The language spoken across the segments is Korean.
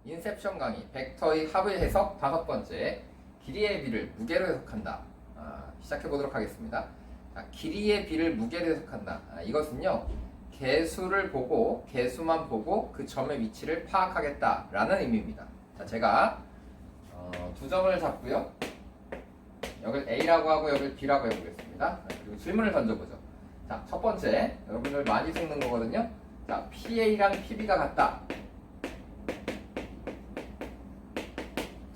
인셉션 강의 벡터의 합의 해석 5번째 길이의 비를 무게로 해석한다. 시작해 보도록 하겠습니다. 길이의 비를 무게로 해석한다. 이것은요 개수를 보고 개수만 보고 그 점의 위치를 파악하겠다라는 의미입니다. 자, 제가 두 점을 잡고요. 여길 A라고 하고 여길 B라고 해보겠습니다. 그리고 질문을 던져보죠. 자, 첫 번째 여러분들 많이 속는 거거든요. 자, PA랑 PB가 같다.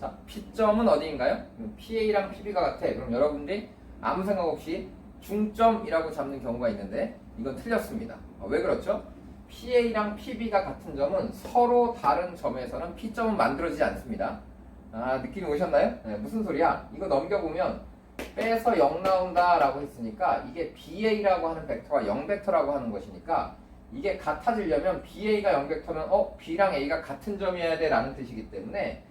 자, P점은 어디인가요? PA랑 PB가 같아. 그럼 여러분들이 아무 생각 없이 중점이라고 잡는 경우가 있는데 이건 틀렸습니다. 왜 그렇죠? PA랑 PB가 같은 점은 서로 다른 점에서는 P점은 만들어지지 않습니다. 느낌이 오셨나요? 네, 무슨 소리야? 이거 넘겨보면 빼서 0 나온다 라고 했으니까 이게 BA라고 하는 벡터가 0벡터라고 하는 것이니까 이게 같아지려면 BA가 0벡터면 B랑 A가 같은 점이어야 돼 라는 뜻이기 때문에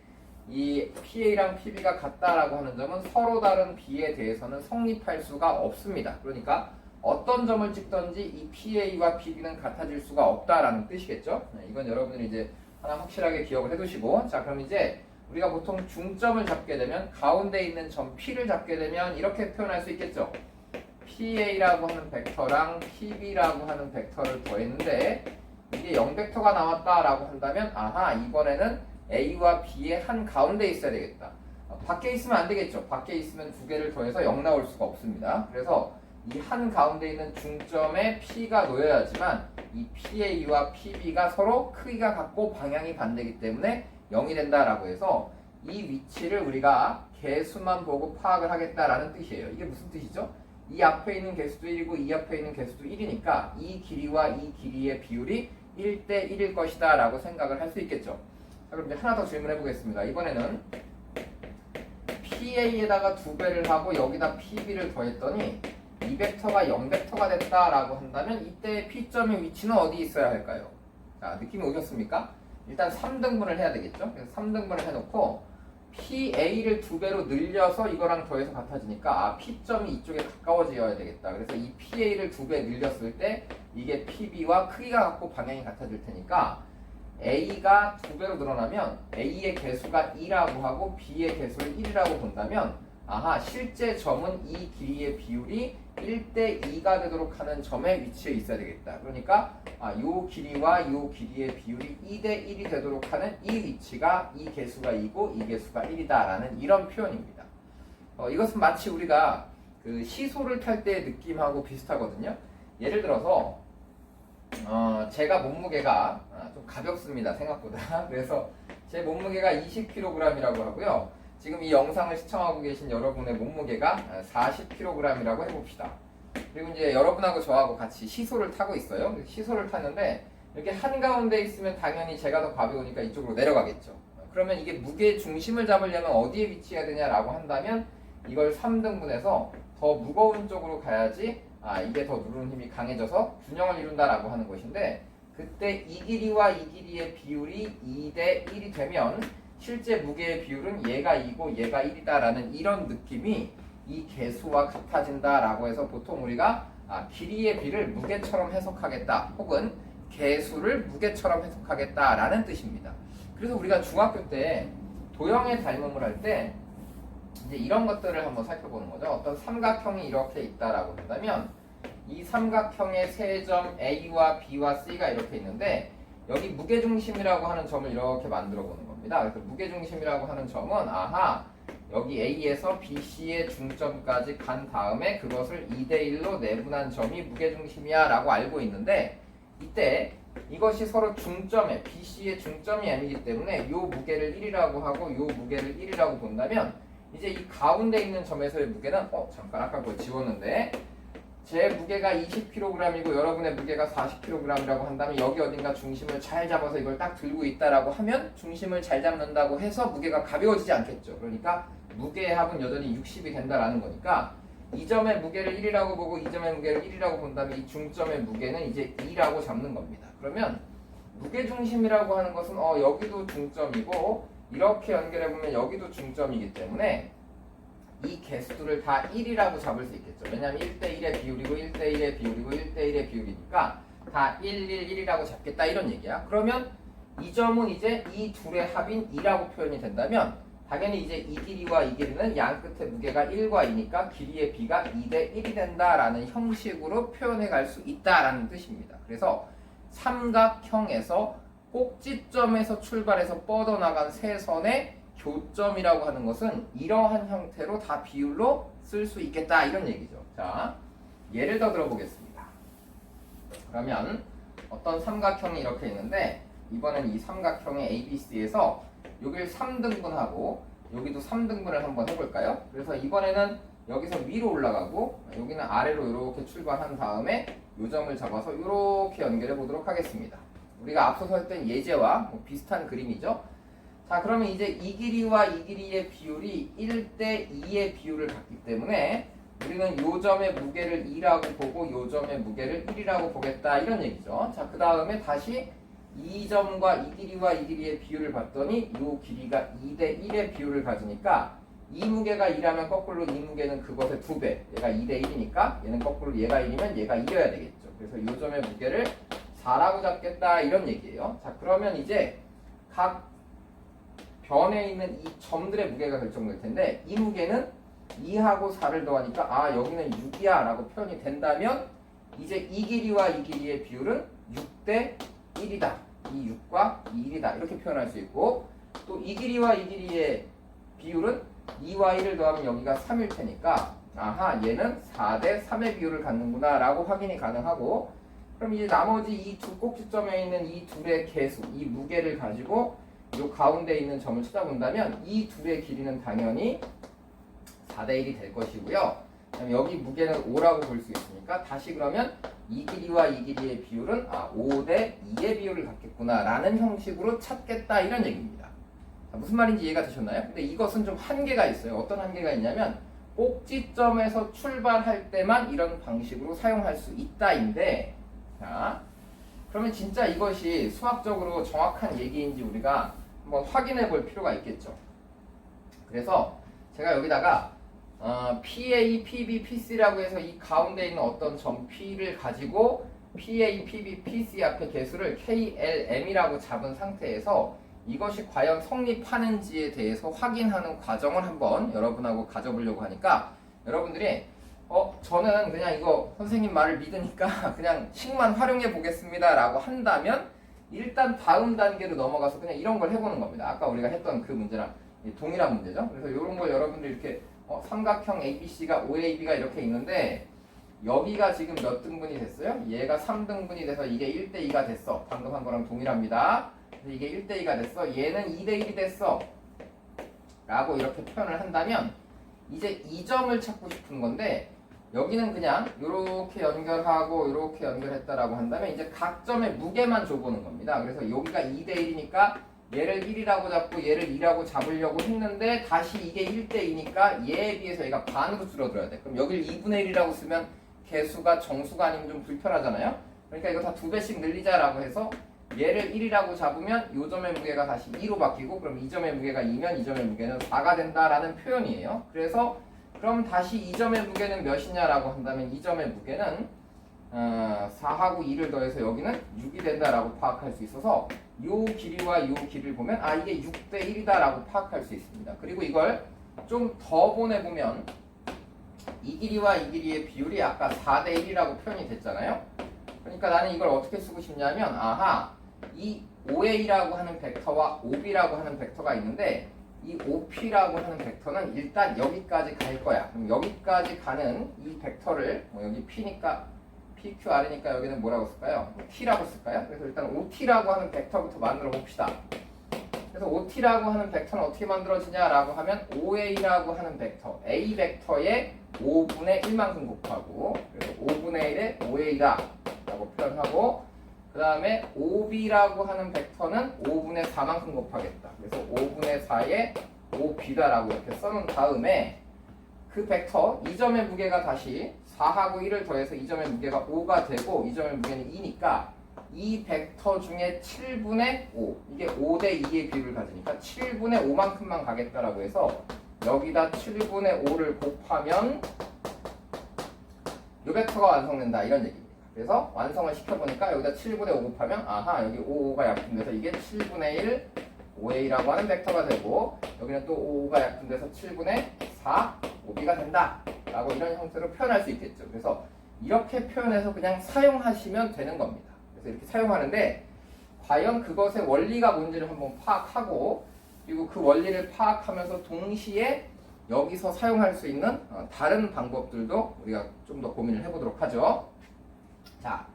이 PA랑 PB가 같다라고 하는 점은 서로 다른 B에 대해서는 성립할 수가 없습니다. 그러니까 어떤 점을 찍든지 이 PA와 PB는 같아질 수가 없다라는 뜻이겠죠. 이건 여러분들이 이제 하나 확실하게 기억을 해두시고, 자, 그럼 이제 우리가 보통 중점을 잡게 되면 가운데 있는 점 P를 잡게 되면 이렇게 표현할 수 있겠죠. PA라고 하는 벡터랑 PB라고 하는 벡터를 더했는데 이게 0벡터가 나왔다라고 한다면 아하, 이번에는 A와 B의 한 가운데 있어야 되겠다. 밖에 있으면 안 되겠죠. 밖에 있으면 두 개를 더해서 0 나올 수가 없습니다. 그래서 이 한 가운데 있는 중점에 P가 놓여야지만 이 PA와 PB가 서로 크기가 같고 방향이 반대이기 때문에 0이 된다라고 해서 이 위치를 우리가 개수만 보고 파악을 하겠다라는 뜻이에요. 이게 무슨 뜻이죠? 이 앞에 있는 개수도 1이고 이 앞에 있는 개수도 1이니까 이 길이와 이 길이의 비율이 1대 1일 것이다 라고 생각을 할 수 있겠죠. 자, 그럼 이제 하나 더 질문해 보겠습니다. 이번에는 PA에다가 2배를 하고 여기다 PB를 더했더니 이 벡터가 0벡터가 됐다라고 한다면 이때 P점의 위치는 어디 있어야 할까요? 자, 느낌이 오셨습니까? 일단 3등분을 해야 되겠죠? 그래서 3등분을 해놓고 PA를 2배로 늘려서 이거랑 더해서 같아지니까 P점이 이쪽에 가까워져야 되겠다. 그래서 이 PA를 2배 늘렸을 때 이게 PB와 크기가 같고 방향이 같아질 테니까 A가 2배로 늘어나면 A의 개수가 2라고 하고 B의 개수를 1이라고 본다면 아하, 실제 점은 이 길이의 비율이 1대 2가 되도록 하는 점의 위치에 있어야 되겠다. 그러니까 요 길이와 요 길이의 비율이 2대 1이 되도록 하는 이 위치가 이 개수가 2고 이 개수가 1이다 라는 이런 표현입니다. 이것은 마치 우리가 그 시소를 탈 때의 느낌하고 비슷하거든요. 예를 들어서 제가 몸무게가 좀 가볍습니다, 생각보다. 그래서 제 몸무게가 20kg이라고 하고요. 지금 이 영상을 시청하고 계신 여러분의 몸무게가 40kg이라고 해봅시다. 그리고 이제 여러분하고 저하고 같이 시소를 타고 있어요. 시소를 타는데 이렇게 한가운데 있으면 당연히 제가 더 가벼우니까 이쪽으로 내려가겠죠. 그러면 이게 무게 중심을 잡으려면 어디에 위치해야 되냐라고 한다면 이걸 3등분해서 더 무거운 쪽으로 가야지 이게 더 누르는 힘이 강해져서 균형을 이룬다라고 하는 것인데 그때 이 길이와 이 길이의 비율이 2대 1이 되면 실제 무게의 비율은 얘가 2고 얘가 1이다라는 이런 느낌이 이 개수와 같아진다라고 해서 보통 우리가 길이의 비를 무게처럼 해석하겠다 혹은 개수를 무게처럼 해석하겠다라는 뜻입니다. 그래서 우리가 중학교 때 도형의 닮음을 할 때 이제 이런 것들을 한번 살펴보는 거죠. 어떤 삼각형이 이렇게 있다라고 한다면 이 삼각형의 세 점 A와 B와 C가 이렇게 있는데 여기 무게중심이라고 하는 점을 이렇게 만들어 보는 겁니다. 그래서 무게중심이라고 하는 점은 아하, 여기 A에서 BC의 중점까지 간 다음에 그것을 2대1로 내분한 점이 무게중심이야 라고 알고 있는데 이때 이것이 서로 중점에 BC의 중점이 M이기 때문에 요 무게를 1이라고 하고 요 무게를 1이라고 본다면 이제 이 가운데 있는 점에서의 무게는 잠깐 아까 그걸 지웠는데 제 무게가 20kg이고 여러분의 무게가 40kg이라고 한다면 여기 어딘가 중심을 잘 잡아서 이걸 딱 들고 있다라고 하면 중심을 잘 잡는다고 해서 무게가 가벼워지지 않겠죠. 그러니까 무게의 합은 여전히 60이 된다라는 거니까 이 점의 무게를 1이라고 보고 이 점의 무게를 1이라고 본다면 이 중점의 무게는 이제 2라고 잡는 겁니다. 그러면 무게중심이라고 하는 것은 여기도 중점이고 이렇게 연결해보면 여기도 중점이기 때문에 이 개수들을 다 1이라고 잡을 수 있겠죠. 왜냐하면 1대1의 비율이고 1대1의 비율이고 1대1의 비율이니까 다 1, 1, 1이라고 잡겠다 이런 얘기야. 그러면 이 점은 이제 이 둘의 합인 2라고 표현이 된다면 당연히 이제 이 길이와 이 길이는 양 끝의 무게가 1과 2니까 길이의 비가 2대 1이 된다라는 형식으로 표현해 갈 수 있다라는 뜻입니다. 그래서 삼각형에서 꼭지점에서 출발해서 뻗어나간 세 선의 교점이라고 하는 것은 이러한 형태로 다 비율로 쓸 수 있겠다 이런 얘기죠. 자, 예를 더 들어보겠습니다. 그러면 어떤 삼각형이 이렇게 있는데 이번엔 이 삼각형의 ABC에서 여기를 3등분하고 여기도 3등분을 한번 해볼까요? 그래서 이번에는 여기서 위로 올라가고 여기는 아래로 이렇게 출발한 다음에 요점을 잡아서 이렇게 연결해 보도록 하겠습니다. 우리가 앞서서 했던 예제와 비슷한 그림이죠. 자, 그러면 이제 이 길이와 이 길이의 비율이 1대 2의 비율을 갖기 때문에 우리는 요 점의 무게를 2라고 보고 요 점의 무게를 1이라고 보겠다 이런 얘기죠. 자, 그 다음에 다시 이 점과 이 길이와 이 길이의 비율을 봤더니 요 길이가 2대 1의 비율을 가지니까 이 무게가 2라면 거꾸로 이 무게는 그것의 2배, 얘가 2대 1이니까 얘는 거꾸로 얘가 1이면 얘가 2여야 되겠죠. 그래서 요 점의 무게를 4라고 잡겠다 이런 얘기예요. 자, 그러면 이제 각 변에 있는 이 점들의 무게가 결정될 텐데 이 무게는 2하고 4를 더하니까 아 여기는 6이야 라고 표현이 된다면 이제 이 길이와 이 길이의 비율은 6대 1이다. 이 6과 이 1이다 이렇게 표현할 수 있고 또 이 길이와 이 길이의 비율은 2와 1을 더하면 여기가 3일 테니까 아하 얘는 4대 3의 비율을 갖는구나 라고 확인이 가능하고 그럼 이제 나머지 이 두 꼭지점에 있는 이 둘의 개수 이 무게를 가지고 요 가운데 있는 점을 찾아본다면 이 둘의 길이는 당연히 4대 1이 될 것이고요. 여기 무게는 5라고 볼 수 있으니까 다시 그러면 이 길이와 이 길이의 비율은 5대 2의 비율을 갖겠구나 라는 형식으로 찾겠다 이런 얘기입니다. 자, 무슨 말인지 이해가 되셨나요? 근데 이것은 좀 한계가 있어요. 어떤 한계가 있냐면 꼭지점에서 출발할 때만 이런 방식으로 사용할 수 있다인데 자, 그러면 진짜 이것이 수학적으로 정확한 얘기인지 우리가 한번 확인해 볼 필요가 있겠죠. 그래서 제가 여기다가 PA, PB, PC라고 해서 이 가운데 있는 어떤 점 P를 가지고 PA, PB, PC 앞에 개수를 KLM이라고 잡은 상태에서 이것이 과연 성립하는지에 대해서 확인하는 과정을 한번 여러분하고 가져보려고 하니까 여러분들이 저는 그냥 이거 선생님 말을 믿으니까 그냥 식만 활용해 보겠습니다 라고 한다면 일단 다음 단계로 넘어가서 그냥 이런 걸 해보는 겁니다. 아까 우리가 했던 그 문제랑 동일한 문제죠. 그래서 이런 걸 여러분들이 이렇게 삼각형 ABC가 OAB가 이렇게 있는데 여기가 지금 몇 등분이 됐어요? 얘가 3등분이 돼서 이게 1대2가 됐어. 방금 한 거랑 동일합니다. 그래서 이게 1대2가 됐어. 얘는 2대1이 됐어. 라고 이렇게 표현을 한다면 이제 이 점을 찾고 싶은 건데 여기는 그냥 이렇게 연결하고 이렇게 연결했다라고 한다면 이제 각 점의 무게만 줘보는 겁니다. 그래서 여기가 2대1이니까 얘를 1이라고 잡고 얘를 2라고 잡으려고 했는데 다시 이게 1대2니까 얘에 비해서 얘가 반으로 줄어들어야 돼. 그럼 여기를 2분의 1이라고 쓰면 개수가 정수가 아니면 좀 불편하잖아요. 그러니까 이거 다 2배씩 늘리자라고 해서 얘를 1이라고 잡으면 이 점의 무게가 다시 2로 바뀌고 그럼 이 점의 무게가 2면 이 점의 무게는 4가 된다라는 표현이에요. 그래서 그럼 다시 이 점의 무게는 몇이냐라고 한다면 이 점의 무게는 4하고 2를 더해서 여기는 6이 된다라고 파악할 수 있어서 요 길이와 요 길이를 보면 이게 6대 1이다라고 파악할 수 있습니다. 그리고 이걸 좀 더 보내보면 이 길이와 이 길이의 비율이 아까 4대 1이라고 표현이 됐잖아요. 그러니까 나는 이걸 어떻게 쓰고 싶냐면 이 OA라고 하는 벡터와 OB라고 하는 벡터가 있는데 이 OP라고 하는 벡터는 일단 여기까지 갈 거야. 그럼 여기까지 가는 이 벡터를 여기 P니까 PQR이니까 여기는 뭐라고 쓸까요? T라고 쓸까요? 그래서 일단 OT라고 하는 벡터부터 만들어 봅시다. 그래서 OT라고 하는 벡터는 어떻게 만들어지냐라고 하면 OA라고 하는 벡터, A 벡터의 5분의 1만큼 곱하고 그래서 5분의 1의 OA다 라고 표현하고 그 다음에 OB라고 하는 벡터는 5분의 4만큼 곱하겠다. 그래서 5분의 4의 OB다 라고 이렇게 써놓은 다음에 그 벡터 이 점의 무게가 다시 4하고 1을 더해서 이 점의 무게가 5가 되고 이 점의 무게는 2니까 이 벡터 중에 7분의 5 이게 5대 2의 비율을 가지니까 7분의 5만큼만 가겠다라고 해서 여기다 7분의 5를 곱하면 이 벡터가 완성된다 이런 얘기입니다. 그래서 완성을 시켜보니까 여기다 7분의 5 곱하면 아하 여기 5가 약분돼서 이게 7분의 1 5a라고 하는 벡터가 되고 여기는 또 5가 약분돼서 7분의 4 5b가 된다 라고 이런 형태로 표현할 수 있겠죠. 그래서 이렇게 표현해서 그냥 사용하시면 되는 겁니다. 그래서 이렇게 사용하는데 과연 그것의 원리가 뭔지를 한번 파악하고 그리고 그 원리를 파악하면서 동시에 여기서 사용할 수 있는 다른 방법들도 우리가 좀 더 고민을 해보도록 하죠. 자,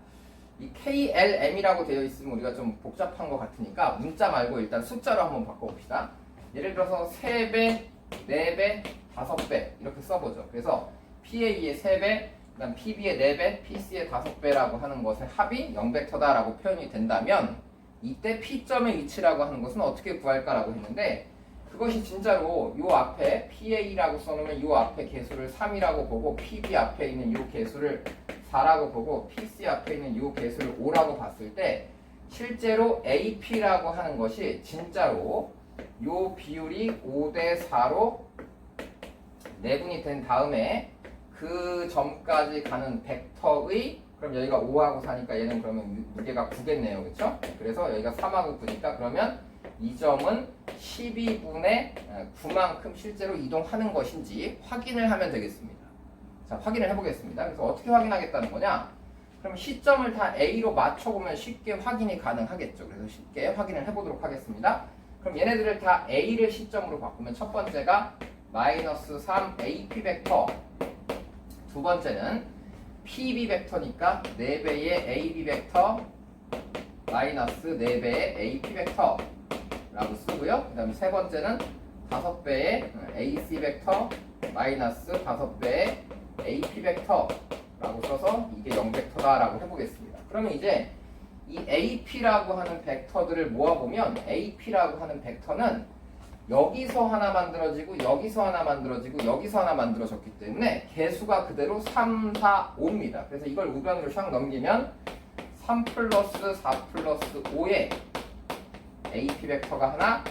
이 KLM이라고 되어 있으면 우리가 좀 복잡한 것 같으니까 문자 말고 일단 숫자로 한번 바꿔봅시다. 예를 들어서 3배, 4배, 5배 이렇게 써보죠. 그래서 PA의 3배, 그다음 PB의 4배, PC의 5배라고 하는 것의 합이 0벡터다라고 표현이 된다면 이때 P점의 위치라고 하는 것은 어떻게 구할까라고 했는데 그것이 진짜로 요 앞에 PA라고 써놓으면 요 앞에 개수를 3이라고 보고 PB 앞에 있는 요 개수를 4라고 보고 PC 앞에 있는 요 개수를 5라고 봤을 때 실제로 AP라고 하는 것이 진짜로 요 비율이 5대 4로 내분이 된 다음에 그 점까지 가는 벡터의 그럼 여기가 5하고 4니까 얘는 그러면 무게가 9겠네요. 그렇죠? 그래서 여기가 3하고 9니까 그러면 이 점은 12분의 9만큼 실제로 이동하는 것인지 확인을 하면 되겠습니다. 자, 확인을 해보겠습니다. 그래서 어떻게 확인하겠다는 거냐? 그럼 시점을 다 A로 맞춰보면 쉽게 확인이 가능하겠죠. 그래서 쉽게 확인을 해보도록 하겠습니다. 그럼 얘네들을 다 A를 시점으로 바꾸면 첫 번째가 마이너스 3 AP 벡터, 두 번째는 PB 벡터니까 4배의 AB 벡터 마이너스 4배의 AP 벡터 라고 쓰고요. 그 다음에 세 번째는 5배의 AC 벡터 마이너스 5배의 AP 벡터 라고 써서 이게 0벡터다 라고 해보겠습니다. 그러면 이제 이 AP라고 하는 벡터들을 모아보면 AP라고 하는 벡터는 여기서 하나 만들어지고 여기서 하나 만들어지고 여기서 하나 만들어졌기 때문에 개수가 그대로 3, 4, 5입니다. 그래서 이걸 우변으로 샥 넘기면 3 플러스 4 플러스 5의 AP 벡터가 하나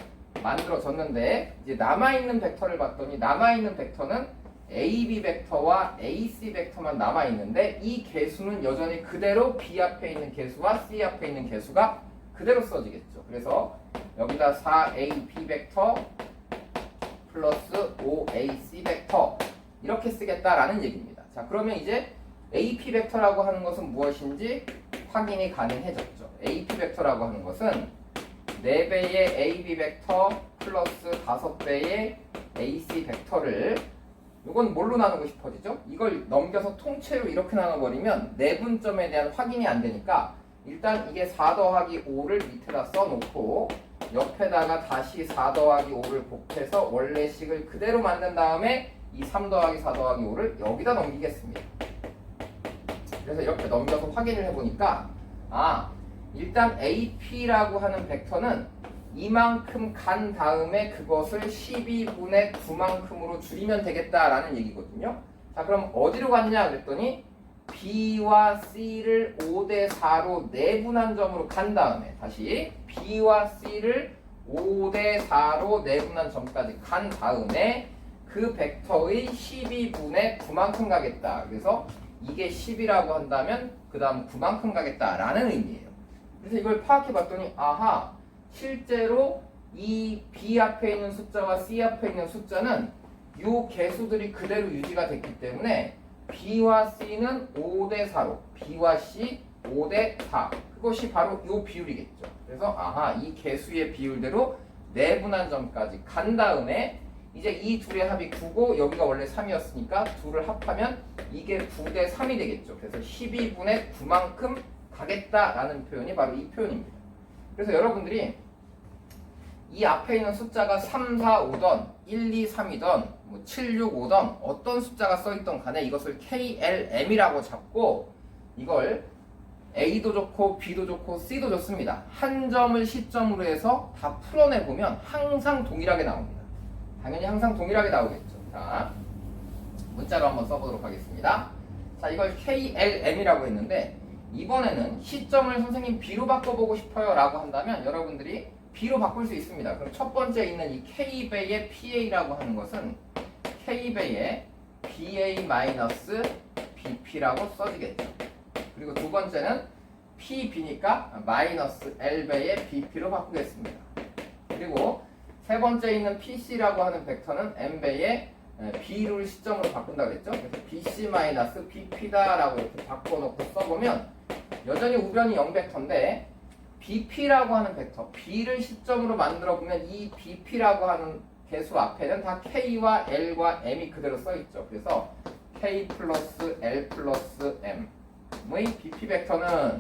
만들어졌는데 이제 남아있는 벡터를 봤더니 남아있는 벡터는 AB 벡터와 AC 벡터만 남아있는데 이 개수는 여전히 그대로 B 앞에 있는 개수와 C 앞에 있는 개수가 그대로 써지겠죠. 그래서 여기다 4AP 벡터 플러스 5AC 벡터 이렇게 쓰겠다라는 얘기입니다. 자, 그러면 이제 AP 벡터라고 하는 것은 무엇인지 확인이 가능해졌죠. AP 벡터라고 하는 것은 4배의 AB 벡터 플러스 5배의 AC 벡터를 이건 뭘로 나누고 싶어지죠? 이걸 넘겨서 통째로 이렇게 나눠버리면 내분점에 대한 확인이 안 되니까 일단 이게 4 더하기 5를 밑에다 써놓고 옆에다가 다시 4 더하기 5를 곱해서 원래식을 그대로 만든 다음에 이 3 더하기 4 더하기 5를 여기다 넘기겠습니다. 그래서 이렇게 넘겨서 확인을 해보니까 일단 AP라고 하는 벡터는 이만큼 간 다음에 그것을 12분의 9만큼으로 줄이면 되겠다라는 얘기거든요. 자, 그럼 어디로 갔냐 그랬더니 B와 C를 5대 4로 내분한 점으로 간 다음에 다시 B와 C를 5대 4로 내분한 점까지 간 다음에 그 벡터의 12분의 9만큼 가겠다. 그래서 이게 10이라고 한다면 그 다음 9만큼 가겠다라는 의미예요. 그래서 이걸 파악해 봤더니 아하, 실제로 이 B 앞에 있는 숫자와 C 앞에 있는 숫자는 이 개수들이 그대로 유지가 됐기 때문에 B와 C는 5대 4로 B와 C 5대 4 그것이 바로 이 비율이겠죠. 그래서 아하, 이 개수의 비율대로 내분한 점까지 간 다음에 이제 이 둘의 합이 9고 여기가 원래 3이었으니까 둘을 합하면 이게 9대 3이 되겠죠. 그래서 12분의 9만큼 가겠다라는 표현이 바로 이 표현입니다. 그래서 여러분들이 이 앞에 있는 숫자가 3, 4, 5던 1, 2, 3이던 7, 6, 5던 어떤 숫자가 써있던 간에 이것을 KLM이라고 잡고 이걸 A도 좋고 B도 좋고 C도 좋습니다. 한 점을 시점으로 해서 다 풀어내보면 항상 동일하게 나옵니다. 당연히 항상 동일하게 나오겠죠. 자, 문자로 한번 써보도록 하겠습니다. 자, 이걸 KLM이라고 했는데 이번에는 시점을 선생님 B로 바꿔보고 싶어요 라고 한다면 여러분들이 B로 바꿀 수 있습니다. 그럼 첫 번째 있는 이 K배의 PA라고 하는 것은 K배의 BA-BP라고 써지겠죠. 그리고 두 번째는 PB니까 마이너스 L배의 BP로 바꾸겠습니다. 그리고 세 번째 있는 PC라고 하는 벡터는 N배의 B를 시점으로 바꾼다 그랬죠? 그래서 BC 마이너스 BP다라고 이렇게 바꿔놓고 써보면 여전히 우변이 0벡터인데 BP라고 하는 벡터, B를 시점으로 만들어 보면 이 BP라고 하는 개수 앞에는 다 K와 L과 M이 그대로 써있죠. 그래서 K 플러스 L 플러스 M의 BP 벡터는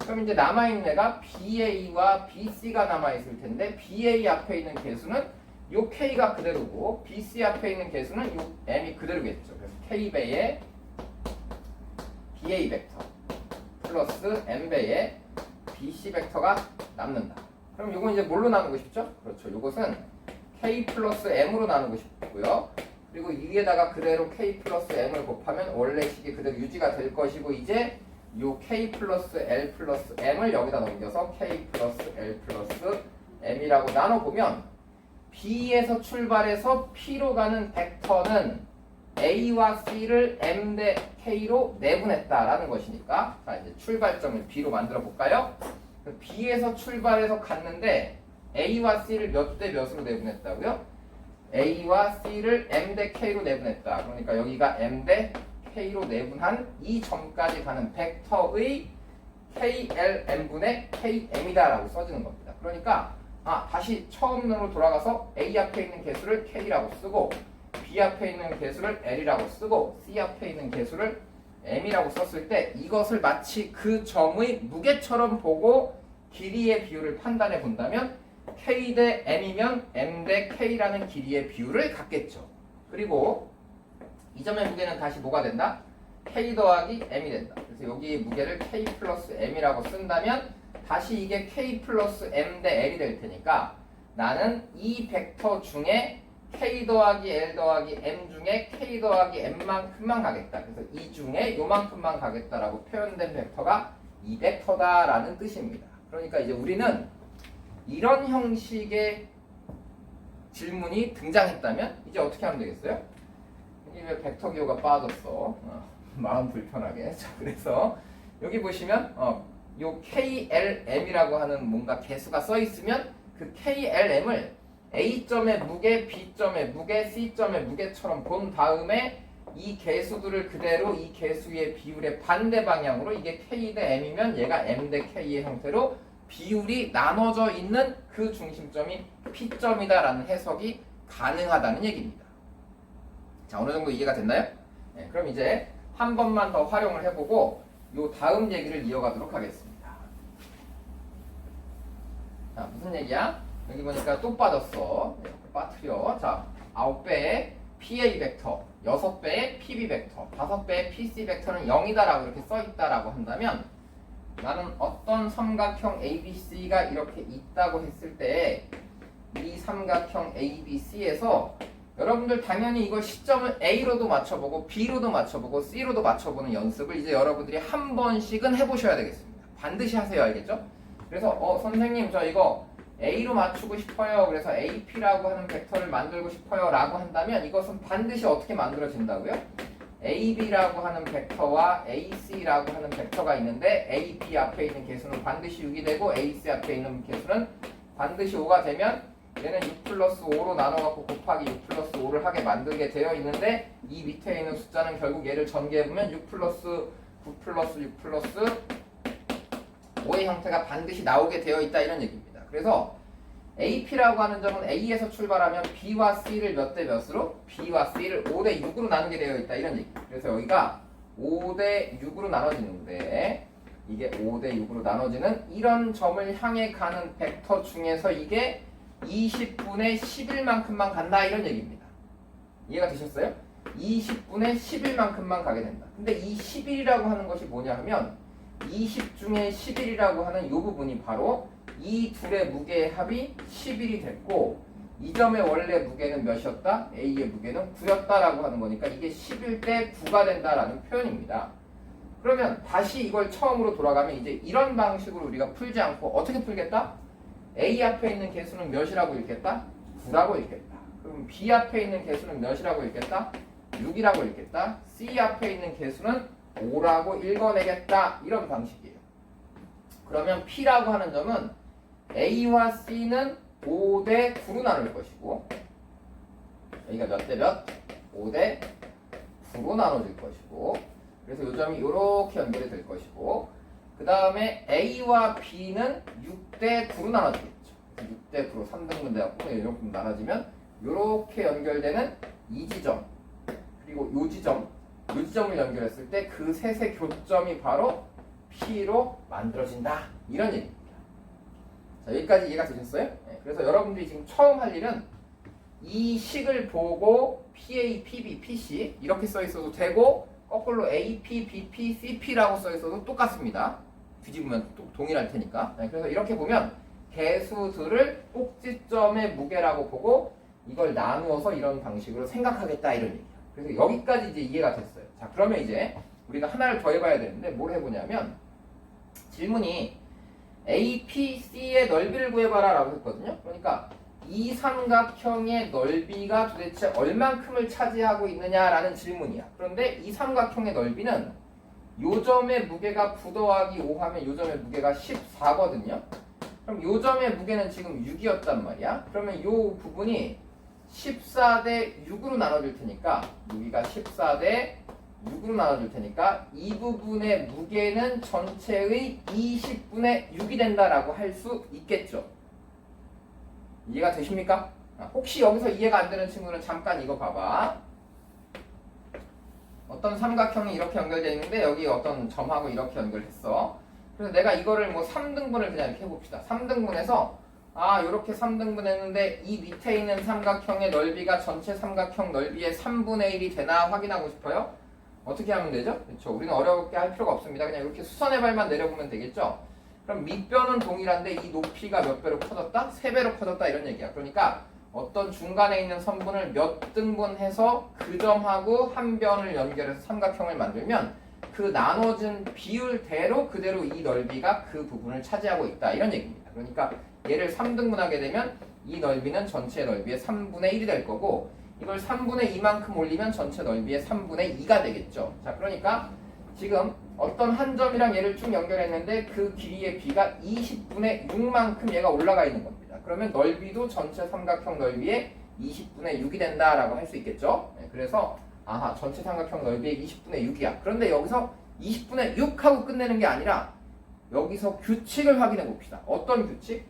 그럼 이제 남아있는 애가 BA와 BC가 남아있을 텐데 BA 앞에 있는 개수는 요 K가 그대로고 BC 앞에 있는 개수는 요 M이 그대로겠죠. 그래서 K배의 BA 벡터 플러스 M배의 BC 벡터가 남는다. 그럼 요건 이제 뭘로 나누고 싶죠? 그렇죠. 요것은 K 플러스 M으로 나누고 싶고요. 그리고 위에다가 그대로 K 플러스 M을 곱하면 원래 식이 그대로 유지가 될 것이고 이제 요 K 플러스 L 플러스 M을 여기다 넘겨서 K 플러스 L 플러스 M이라고 나눠보면 B에서 출발해서 P로 가는 벡터는 A와 C를 M 대 K로 내분했다라는 것이니까 자 이제 출발점을 B로 만들어 볼까요? B에서 출발해서 갔는데 A와 C를 몇 대 몇으로 내분했다고요? A와 C를 M 대 K로 내분했다. 그러니까 여기가 M 대 K로 내분한 이 점까지 가는 벡터의 KLM분의 KM이다 라고 써지는 겁니다. 그러니까 다시 처음으로 돌아가서 A 앞에 있는 개수를 K라고 쓰고 B 앞에 있는 개수를 L이라고 쓰고 C 앞에 있는 개수를 M이라고 썼을 때 이것을 마치 그 점의 무게처럼 보고 길이의 비율을 판단해 본다면 K 대 M이면 M 대 K라는 길이의 비율을 갖겠죠. 그리고 이 점의 무게는 다시 뭐가 된다? K 더하기 M이 된다. 그래서 여기 무게를 K 플러스 M이라고 쓴다면 다시 이게 K 플러스 M 대 L이 될 테니까 나는 이 벡터 중에 K 더하기 L 더하기 M 중에 K 더하기 M만큼만 가겠다. 그래서 이 중에 요만큼만 가겠다라고 표현된 벡터가 이 벡터다라는 뜻입니다. 그러니까 이제 우리는 이런 형식의 질문이 등장했다면 이제 어떻게 하면 되겠어요? 이게 왜 벡터 기호가 빠졌어? 마음 불편하게. 자, 그래서 여기 보시면 요 KLM이라고 하는 뭔가 개수가 써 있으면 그 KLM을 A점의 무게, B점의 무게, C점의 무게처럼 본 다음에 이 개수들을 그대로 이 개수의 비율의 반대 방향으로 이게 K 대 M이면 얘가 M 대 K의 형태로 비율이 나눠져 있는 그 중심점이 P점이다라는 해석이 가능하다는 얘기입니다. 자, 어느 정도 이해가 됐나요? 네, 그럼 이제 한 번만 더 활용을 해보고 요 다음 얘기를 이어가도록 하겠습니다. 자, 무슨 얘기야? 여기 보니까 또 빠졌어. 네, 빠뜨려. 자, 9배의 PA 벡터, 6배의 PB 벡터, 5배의 PC 벡터는 0이다라고 이렇게 써있다라고 한다면 나는 어떤 삼각형 ABC가 이렇게 있다고 했을 때 이 삼각형 ABC에서 여러분들 당연히 이걸 시점을 A로도 맞춰보고 B로도 맞춰보고 C로도 맞춰보는 연습을 이제 여러분들이 한 번씩은 해보셔야 되겠습니다. 반드시 하세요. 알겠죠? 그래서 선생님 저 이거 A로 맞추고 싶어요. 그래서 AP라고 하는 벡터를 만들고 싶어요 라고 한다면 이것은 반드시 어떻게 만들어진다고요? AB라고 하는 벡터와 AC라고 하는 벡터가 있는데 AB 앞에 있는 개수는 반드시 6이 되고 AC 앞에 있는 개수는 반드시 5가 되면 얘는 6 플러스 5로 나눠갖고 곱하기 6 플러스 5를 하게 만들게 되어 있는데 이 밑에 있는 숫자는 결국 얘를 전개해보면 6 플러스 9 플러스 6 플러스 5의 형태가 반드시 나오게 되어 있다 이런 얘기입니다. 그래서 AP라고 하는 점은 A에서 출발하면 B와 C를 몇 대 몇으로? B와 C를 5대 6으로 나누게 되어 있다 이런 얘기. 그래서 여기가 5대 6으로 나눠지는데 이게 5대 6으로 나눠지는 이런 점을 향해 가는 벡터 중에서 이게 20분의 11만큼만 간다 이런 얘기입니다. 이해가 되셨어요? 20분의 11만큼만 가게 된다. 근데 이 11이라고 하는 것이 뭐냐 하면 20 중에 11이라고 하는 이 부분이 바로 이 둘의 무게의 합이 11이 됐고 이 점의 원래 무게는 몇이었다? A의 무게는 9였다라고 하는 거니까 이게 11대 9가 된다라는 표현입니다. 그러면 다시 이걸 처음으로 돌아가면 이제 이런 방식으로 우리가 풀지 않고 어떻게 풀겠다? A 앞에 있는 개수는 몇이라고 읽겠다? 9라고 읽겠다. 그럼 B 앞에 있는 개수는 몇이라고 읽겠다? 6이라고 읽겠다. C 앞에 있는 개수는 5라고 읽어내겠다 이런 방식이에요. 그러면 P라고 하는 점은 A와 C는 5대 9로 나눌 것이고 여기가 몇 대 몇? 5대 9로 나눠질 것이고 그래서 이 점이 이렇게 연결이 될 것이고 그 다음에 A와 B는 6대 9로 나눠지겠죠. 6대 9로 3등분 돼갖고 이렇게 나눠지면 이렇게 연결되는 이 지점 그리고 이 지점을 연결했을 때 그 셋의 교점이 바로 P로 만들어진다 이런 얘기입니다. 자, 여기까지 이해가 되셨어요? 네, 그래서 여러분들이 지금 처음 할 일은 이 식을 보고 PA, PB, PC 이렇게 써 있어도 되고 거꾸로 AP, BP, CP라고 써 있어도 똑같습니다. 뒤집으면 또 동일할 테니까. 네, 그래서 이렇게 보면 개수들을 꼭지점의 무게라고 보고 이걸 나누어서 이런 방식으로 생각하겠다 이런 얘기예요. 그래서 여기까지 이제 이해가 됐어요. 자, 그러면 이제 우리가 하나를 더 해봐야 되는데 뭘 해보냐면 질문이 APC의 넓이를 구해봐라 라고 했거든요. 그러니까 이 삼각형의 넓이가 도대체 얼만큼을 차지하고 있느냐라는 질문이야. 그런데 이 삼각형의 넓이는 요 점의 무게가 9 더하기 5 하면 요 점의 무게가 14거든요. 그럼 요 점의 무게는 지금 6이었단 말이야. 그러면 요 부분이 14대 6으로 나눠질 테니까 여기가 14대 6으로 나눠질 테니까 이 부분의 무게는 전체의 20분의 6이 된다라고 할 수 있겠죠. 이해가 되십니까? 혹시 여기서 이해가 안 되는 친구는 잠깐 이거 봐봐. 어떤 삼각형이 이렇게 연결되어 있는데 여기 어떤 점하고 이렇게 연결했어. 그래서 내가 이거를 뭐 3등분을 그냥 이렇게 해봅시다. 3등분해서 이렇게 3등분 했는데 이 밑에 있는 삼각형의 넓이가 전체 삼각형 넓이의 3분의 1이 되나 확인하고 싶어요? 어떻게 하면 되죠? 그렇죠. 우리는 어렵게 할 필요가 없습니다. 그냥 이렇게 수선의 발만 내려보면 되겠죠? 그럼 밑변은 동일한데 이 높이가 몇 배로 커졌다? 3배로 커졌다 이런 얘기야. 그러니까 어떤 중간에 있는 선분을 몇 등분해서 그 점하고 한 변을 연결해서 삼각형을 만들면 그 나눠진 비율대로 그대로 이 넓이가 그 부분을 차지하고 있다 이런 얘기입니다. 그러니까 얘를 3등분하게 되면 이 넓이는 전체 넓이의 3분의 1이 될 거고 이걸 3분의 2만큼 올리면 전체 넓이의 3분의 2가 되겠죠. 자, 그러니까 지금 어떤 한 점이랑 얘를 쭉 연결했는데 그 길이의 비가 20분의 6만큼 얘가 올라가 있는 겁니다. 그러면 넓이도 전체 삼각형 넓이의 20분의 6이 된다라고 할 수 있겠죠. 네, 그래서 전체 삼각형 넓이의 20분의 6이야. 그런데 여기서 20분의 6 하고 끝내는 게 아니라 여기서 규칙을 확인해 봅시다. 어떤 규칙?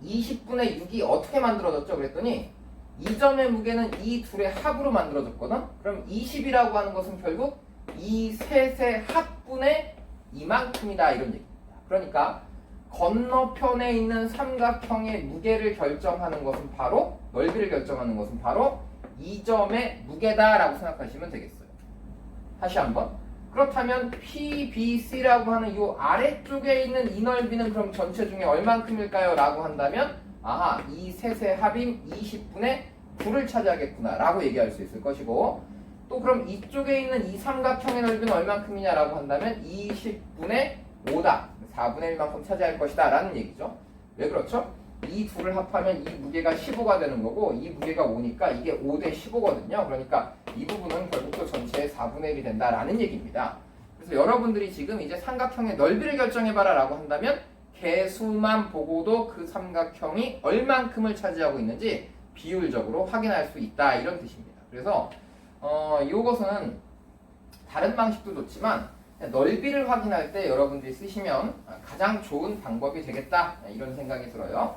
20분의 6이 어떻게 만들어졌죠? 그랬더니 이 점의 무게는 이 둘의 합으로 만들어졌거든? 그럼 20이라고 하는 것은 결국 이 셋의 합분의 이만큼이다 이런 얘기입니다. 그러니까 건너편에 있는 삼각형의 무게를 결정하는 것은 바로 넓이를 결정하는 것은 바로 이 점의 무게다라고 생각하시면 되겠어요. 다시 한번. 그렇다면 PBC라고 하는 이 아래쪽에 있는 이 넓이는 그럼 전체 중에 얼만큼일까요? 라고 한다면 이 셋의 합인 20분의 9를 차지하겠구나 라고 얘기할 수 있을 것이고 또 그럼 이쪽에 있는 이 삼각형의 넓이는 얼만큼이냐 라고 한다면 20분의 5다 4분의 1만큼 차지할 것이다 라는 얘기죠. 왜 그렇죠? 이 둘을 합하면 이 무게가 15가 되는 거고 이 무게가 5니까 이게 5대 15거든요. 그러니까 이 부분은 결국 또 전체의 4분의 1이 된다라는 얘기입니다. 그래서 여러분들이 지금 이제 삼각형의 넓이를 결정해봐라 라고 한다면 개수만 보고도 그 삼각형이 얼만큼을 차지하고 있는지 비율적으로 확인할 수 있다 이런 뜻입니다. 그래서 이것은 다른 방식도 좋지만 넓이를 확인할 때 여러분들이 쓰시면 가장 좋은 방법이 되겠다 이런 생각이 들어요.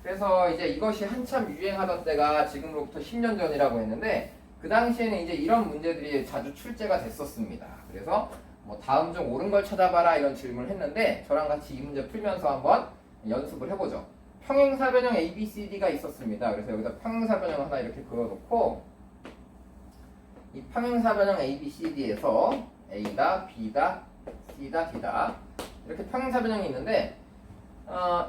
그래서 이제 이것이 한참 유행하던 때가 지금으로부터 10년 전이라고 했는데 그 당시에는 이제 이런 문제들이 자주 출제가 됐었습니다. 그래서 뭐 다음 중 옳은 걸 찾아봐라 이런 질문을 했는데 저랑 같이 이 문제 풀면서 한번 연습을 해보죠. 평행사변형 ABCD가 있었습니다. 그래서 여기다 평행사변형 하나 이렇게 그어놓고 이 평행사변형 ABCD에서 A다, B다, C다, D다 이렇게 평행사변형이 있는데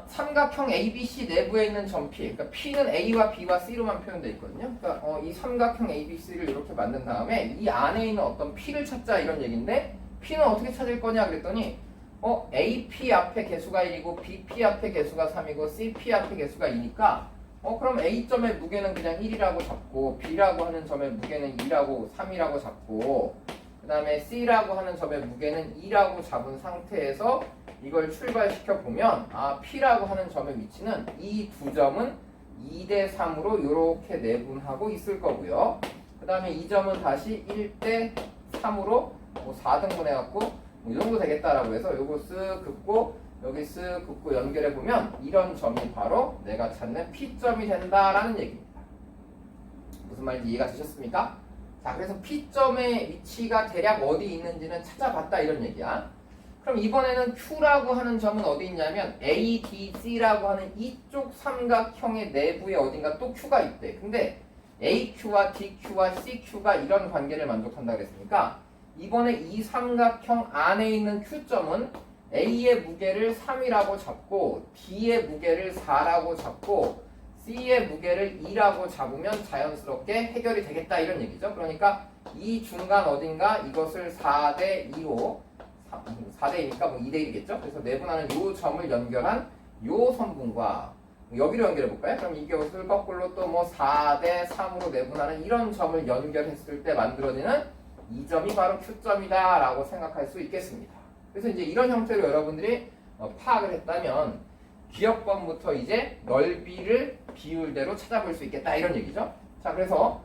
삼각형 ABC 내부에 있는 점 P 그러니까 P는 A와 B와 C로만 표현되어 있거든요. 그러니까 이 삼각형 ABC를 이렇게 만든 다음에 이 안에 있는 어떤 P를 찾자 이런 얘기인데 P는 어떻게 찾을 거냐 그랬더니 AP 앞에 개수가 1이고 BP 앞에 개수가 3이고 CP 앞에 개수가 2니까 그럼 A점의 무게는 그냥 1이라고 잡고 B라고 하는 점의 무게는 2라고 3이라고 잡고 그 다음에 C라고 하는 점의 무게는 2라고 잡은 상태에서 이걸 출발시켜 보면 P라고 하는 점의 위치는 이 두 점은 2대 3으로 이렇게 내분하고 있을 거고요. 그 다음에 이 점은 다시 1대 3으로 4등분 해갖고 이 정도 되겠다라고 해서 요거 쓱 긋고 여기 쓱 긋고 연결해 보면 이런 점이 바로 내가 찾는 P점이 된다라는 얘기입니다. 무슨 말인지 이해가 되셨습니까? 자, 그래서 P점의 위치가 대략 어디 있는지는 찾아봤다 이런 얘기야. 그럼 이번에는 Q라고 하는 점은 어디 있냐면 ADC라고 하는 이쪽 삼각형의 내부에 어딘가 또 Q가 있대. 근데 AQ와 DQ와 CQ가 이런 관계를 만족한다 그랬으니까 이번에 이 삼각형 안에 있는 Q점은 A의 무게를 3이라고 잡고 D의 무게를 4라고 잡고 C의 무게를 2라고 잡으면 자연스럽게 해결이 되겠다 이런 얘기죠. 그러니까 이 중간 어딘가 이것을 4대2로 4대2니까 뭐 2대1이겠죠. 그래서 내분하는 이 점을 연결한 이 선분과 여기로 연결해 볼까요? 그럼 이것을 거꾸로 또 뭐 4대3으로 내분하는 이런 점을 연결했을 때 만들어지는 이 점이 바로 Q점이다 라고 생각할 수 있겠습니다. 그래서 이제 이런 형태로 여러분들이 파악을 했다면 기역번부터 이제 넓이를 비율대로 찾아볼 수 있겠다 이런 얘기죠. 자, 그래서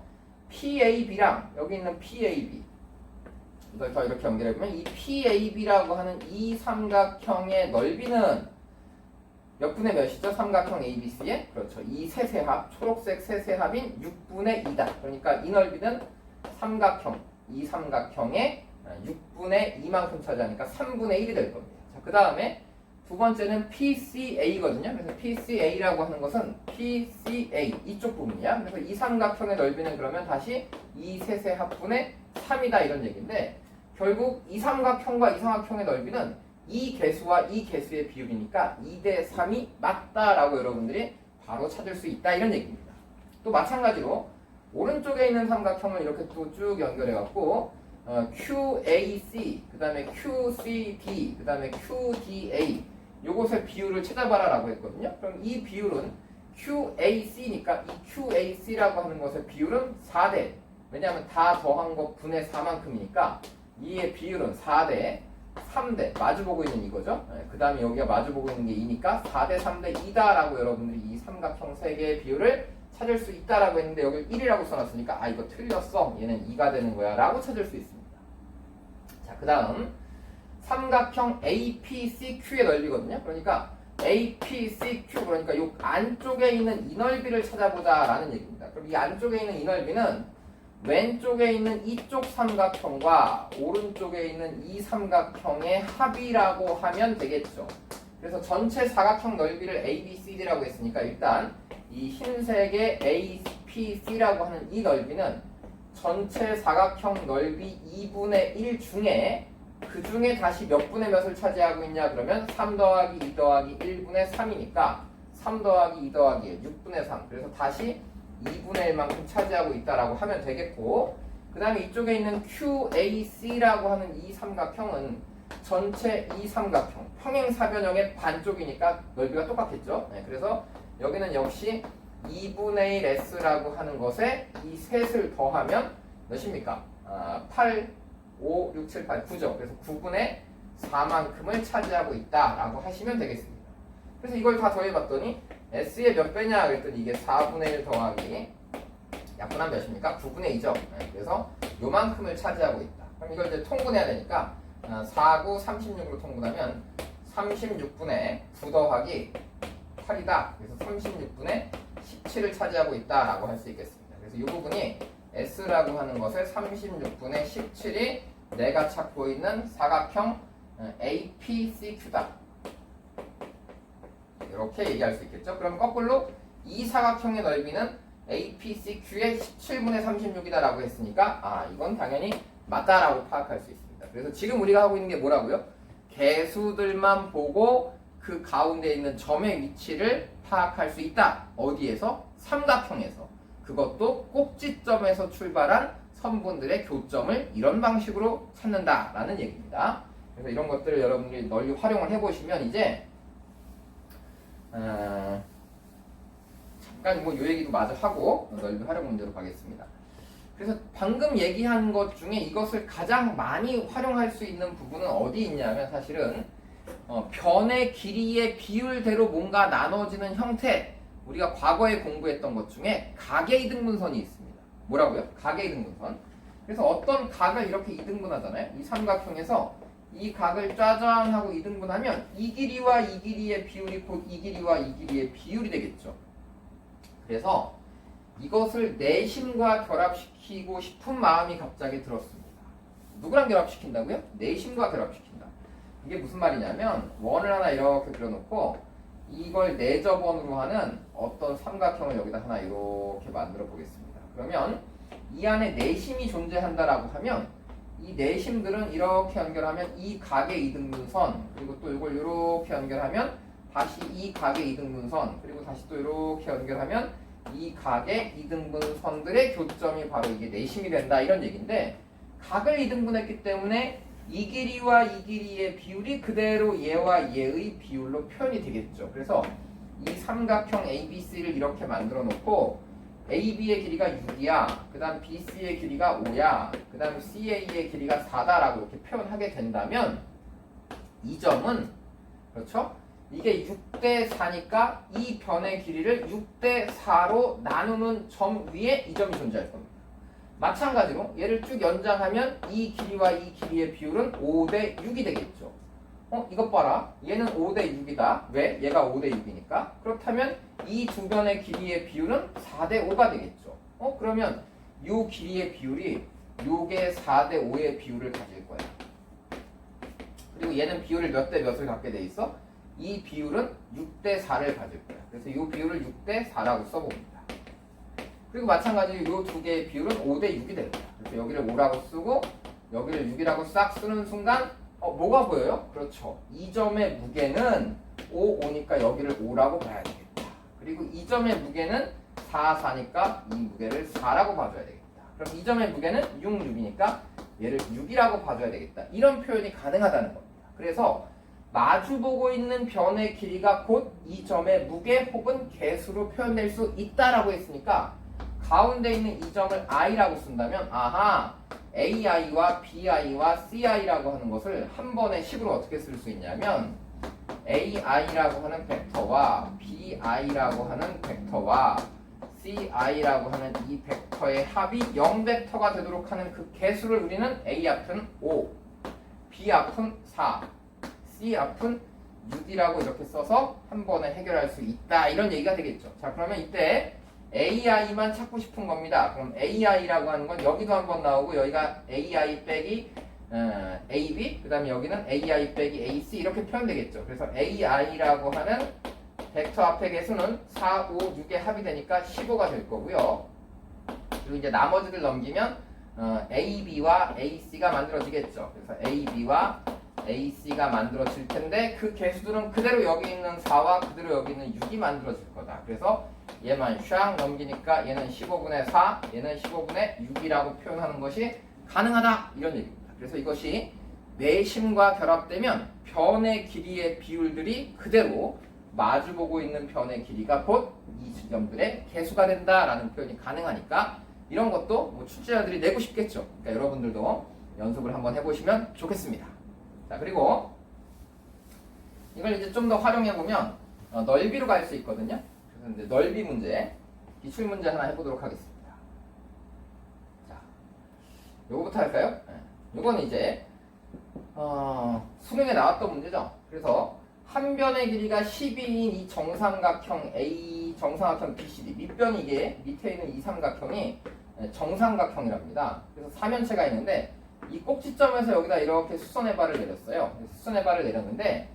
PAB랑 여기 있는 PAB 이걸 더 이렇게 연결해보면 이 PAB라고 하는 이 삼각형의 넓이는 몇 분의 몇이죠? 삼각형 ABC의 그렇죠. 이 세세합 초록색 세세합인 6분의 2다. 그러니까 이 넓이는 이 삼각형의 6분의 2만큼 차지하니까 3분의 1이 될 겁니다. 자, 그 다음에 두 번째는 PCA거든요. 그래서 PCA라고 하는 것은 PCA 이쪽 부분이야. 그래서 이 삼각형의 넓이는 그러면 다시 이 세세합분의 3이다 이런 얘기인데 결국 이 삼각형과 이 삼각형의 넓이는 이 개수와 이 개수의 비율이니까 2대 3이 맞다라고 여러분들이 바로 찾을 수 있다 이런 얘기입니다. 또 마찬가지로 오른쪽에 있는 삼각형을 이렇게 또 쭉 연결해갖고 QAC, 그 다음에 QCD, 그 다음에 QDA 요것의 비율을 찾아봐라 라고 했거든요. 그럼 이 비율은 QAC니까 이 QAC라고 하는 것의 비율은 4대 왜냐하면 다 더한 거 분의 4만큼이니까 이의 비율은 4대 3대 마주보고 있는 이거죠. 그 다음에 여기가 마주보고 있는 게 2니까 4대 3대 2다 라고 여러분들이 이 삼각형 3개의 비율을 찾을 수 있다라고 했는데 여기 1이라고 써놨으니까 이거 틀렸어 얘는 2가 되는 거야 라고 찾을 수 있습니다. 자, 그 다음 삼각형 APCQ의 넓이거든요. 그러니까 APCQ 그러니까 이 안쪽에 있는 이 넓이를 찾아보자 라는 얘기입니다. 그럼 이 안쪽에 있는 이 넓이는 왼쪽에 있는 이쪽 삼각형과 오른쪽에 있는 이 삼각형의 합이라고 하면 되겠죠. 그래서 전체 사각형 넓이를 ABCD라고 했으니까 일단 이 흰색의 APC라고 하는 이 넓이는 전체 사각형 넓이 2분의 1 중에 그 중에 다시 몇 분의 몇을 차지하고 있냐 그러면 3 더하기 2 더하기 1분의 3이니까 3 더하기 2 더하기 1 6분의 3 그래서 다시 2분의 1만큼 차지하고 있다라고 하면 되겠고 그 다음에 이쪽에 있는 QAC라고 하는 이 삼각형은 전체 이 삼각형 평행사변형의 반쪽이니까 넓이가 똑같겠죠. 네, 그래서 여기는 역시 2분의 1 S라고 하는 것에 이 셋을 더하면 몇입니까? 8, 5, 6, 7, 8, 9죠. 그래서 9분의 4만큼을 차지하고 있다라고 하시면 되겠습니다. 그래서 이걸 다 더해봤더니 S의 몇 배냐 그랬더니 이게 4분의 1 더하기 약분하면 몇입니까? 9분의 2죠. 네, 그래서 요만큼을 차지하고 있다. 그럼 이걸 이제 통분해야 되니까 4, 9, 36으로 통분하면 36분의 9 더하기 8이다. 그래서 36분의 17을 차지하고 있다라고 할 수 있겠습니다. 그래서 이 부분이 S라고 하는 것의 36분의 17이 내가 찾고 있는 사각형 APCQ다. 이렇게 얘기할 수 있겠죠. 그럼 거꾸로 이 사각형의 넓이는 APCQ의 17분의 36이다 라고 했으니까 이건 당연히 맞다라고 파악할 수 있습니다. 그래서 지금 우리가 하고 있는 게 뭐라고요? 개수들만 보고 그 가운데 있는 점의 위치를 파악할 수 있다. 어디에서? 삼각형에서. 그것도 꼭지점에서 출발한 선분들의 교점을 이런 방식으로 찾는다라는 얘기입니다. 그래서 이런 것들을 여러분들이 널리 활용을 해보시면 이제 잠깐 뭐 요 얘기도 마저 하고 넓이 활용 문제로 가겠습니다. 그래서 방금 얘기한 것 중에 이것을 가장 많이 활용할 수 있는 부분은 어디 있냐면 사실은 변의 길이의 비율대로 뭔가 나눠지는 형태, 우리가 과거에 공부했던 것 중에 각의 이등분선이 있습니다. 뭐라고요? 각의 이등분선. 그래서 어떤 각을 이렇게 이등분하잖아요. 이 삼각형에서 이 각을 짜잔 하고 이등분하면 이 길이와 이 길이의 비율이 곧 이 길이와 이 길이의 비율이 되겠죠. 그래서 이것을 내심과 결합시키고 싶은 마음이 갑자기 들었습니다. 누구랑 결합시킨다고요? 내심과 결합시킨다. 이게 무슨 말이냐면 원을 하나 이렇게 그려놓고 이걸 내접원으로 하는 어떤 삼각형을 여기다 하나 이렇게 만들어 보겠습니다. 그러면 이 안에 내심이 존재한다라고 하면 이 내심들은 이렇게 연결하면 이 각의 이등분선, 그리고 또 이걸 이렇게 연결하면 다시 이 각의 이등분선, 그리고 다시 또 이렇게 연결하면 이 각의 이등분선들의 교점이 바로 이게 내심이 된다, 이런 얘기인데, 각을 이등분했기 때문에 이 길이와 이 길이의 비율이 그대로 얘와 얘의 비율로 표현이 되겠죠. 그래서 이 삼각형 ABC를 이렇게 만들어 놓고 AB의 길이가 6이야, 그 다음 BC의 길이가 5야, 그 다음 CA의 길이가 4다라고 이렇게 표현하게 된다면 이 점은, 그렇죠? 이게 6대 4니까 이 변의 길이를 6대 4로 나누는 점 위에 이 점이 존재할 겁니다. 마찬가지로 얘를 쭉 연장하면 이 길이와 이 길이의 비율은 5대 6이 되겠죠. 이것 봐라. 얘는 5대 6이다. 왜? 얘가 5대 6이니까. 그렇다면 이 두 변의 길이의 비율은 4대 5가 되겠죠. 그러면 이 길이의 비율이 요게 4대 5의 비율을 가질 거야. 그리고 얘는 비율을 몇 대 몇을 갖게 돼 있어? 이 비율은 6대 4를 가질 거야. 그래서 이 비율을 6대 4라고 써봅니다. 그리고 마찬가지로 이 두 개의 비율은 5대 6이 될 거야. 그래서 여기를 5라고 쓰고 여기를 6이라고 싹 쓰는 순간 뭐가 보여요? 그렇죠. 이 점의 무게는 5, 5니까 여기를 5라고 봐야 되겠다. 그리고 이 점의 무게는 4, 4니까 이 무게를 4라고 봐줘야 되겠다. 그럼 이 점의 무게는 6, 6이니까 얘를 6이라고 봐줘야 되겠다. 이런 표현이 가능하다는 겁니다. 그래서 마주보고 있는 변의 길이가 곧 이 점의 무게 혹은 개수로 표현될 수 있다라고 했으니까 가운데 있는 이 점을 i라고 쓴다면 아하, ai와 bi와 ci라고 하는 것을 한 번에 식으로 어떻게 쓸 수 있냐면 ai라고 하는 벡터와 bi라고 하는 벡터와 ci라고 하는 이 벡터의 합이 0벡터가 되도록 하는 그 개수를 우리는 a 앞은 5, b 앞은 4, c 앞은 6이라고 이렇게 써서 한 번에 해결할 수 있다, 이런 얘기가 되겠죠. 자, 그러면 이때 ai만 찾고 싶은 겁니다. 그럼 ai라고 하는 건 여기도 한번 나오고 여기가 ai 빼기 ab, 그 다음에 여기는 ai 빼기 ac 이렇게 표현되겠죠. 그래서 ai라고 하는 벡터 앞의 개수는 4, 5, 6의 합이 되니까 15가 될 거고요. 그리고 이제 나머지를 넘기면 ab와 ac가 만들어지겠죠. 그래서 ab와 AC가 만들어질 텐데 그 개수들은 그대로 여기 있는 4와 그대로 여기 있는 6이 만들어질 거다. 그래서 얘만 샥 넘기니까 얘는 15분의 4, 얘는 15분의 6이라고 표현하는 것이 가능하다, 이런 얘기입니다. 그래서 이것이 내심과 결합되면 변의 길이의 비율들이 그대로 마주보고 있는 변의 길이가 곧 이 지점들의 개수가 된다라는 표현이 가능하니까 이런 것도 뭐 출제자들이 내고 싶겠죠. 그러니까 여러분들도 연습을 한번 해보시면 좋겠습니다. 자, 그리고 이걸 이제 좀 더 활용해보면 넓이로 갈 수 있거든요. 그래서 이제 넓이 문제, 기출 문제 하나 해보도록 하겠습니다. 자, 요거부터 할까요? 요거는 이제 수능에 나왔던 문제죠. 그래서 한 변의 길이가 12인 이 정삼각형 A, 정삼각형 BCD, 밑변이 이게 밑에 있는 이 삼각형이 정삼각형이랍니다. 그래서 사면체가 있는데 이 꼭지점에서 여기다 이렇게 수선의 발을 내렸어요. 수선의 발을 내렸는데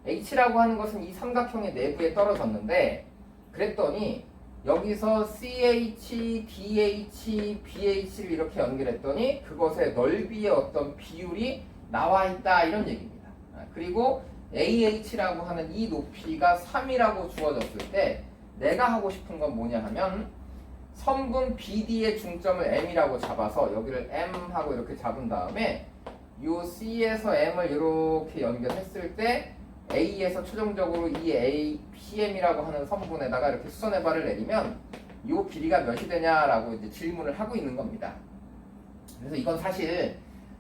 H라고 하는 것은 이 삼각형의 내부에 떨어졌는데 그랬더니 여기서 CH, DH, BH를 이렇게 연결했더니 그것의 넓이의 어떤 비율이 나와 있다, 이런 얘기입니다. 그리고 AH라고 하는 이 높이가 3이라고 주어졌을 때 내가 하고 싶은 건 뭐냐 하면 선분 BD의 중점을 M이라고 잡아서 여기를 M하고 이렇게 잡은 다음에 요 C에서 M을 이렇게 연결했을 때 A에서 최종적으로 이 A, PM이라고 하는 선분에다가 이렇게 수선의 발을 내리면 요 길이가 몇이 되냐라고 이제 질문을 하고 있는 겁니다. 그래서 이건 사실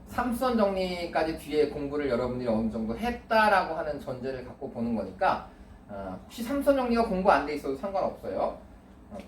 삼수원 정리까지 뒤에 공부를 여러분들이 어느 정도 했다라고 하는 전제를 갖고 보는 거니까 혹시 삼수원 정리가 공부 안 돼 있어도 상관없어요.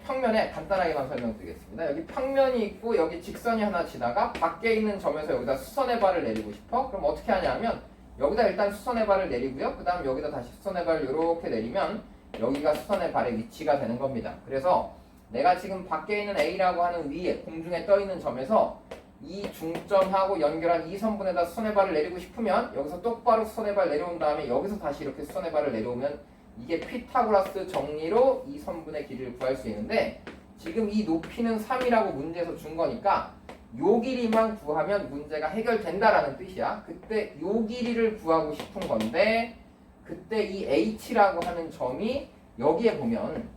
평면에 간단하게만 설명드리겠습니다. 여기 평면이 있고 여기 직선이 하나 지나가 밖에 있는 점에서 여기다 수선의 발을 내리고 싶어? 그럼 어떻게 하냐면 여기다 일단 수선의 발을 내리고요. 그 다음 여기다 다시 수선의 발을 이렇게 내리면 여기가 수선의 발의 위치가 되는 겁니다. 그래서 내가 지금 밖에 있는 A라고 하는 위에 공중에 떠 있는 점에서 이 중점하고 연결한 이 선분에다 수선의 발을 내리고 싶으면 여기서 똑바로 수선의 발 내려온 다음에 여기서 다시 이렇게 수선의 발을 내려오면 이게 피타고라스 정리로 이 선분의 길이를 구할 수 있는데 지금 이 높이는 3이라고 문제에서 준 거니까 요 길이만 구하면 문제가 해결된다라는 뜻이야. 그때 요 길이를 구하고 싶은 건데 그때 이 h라고 하는 점이 여기에 보면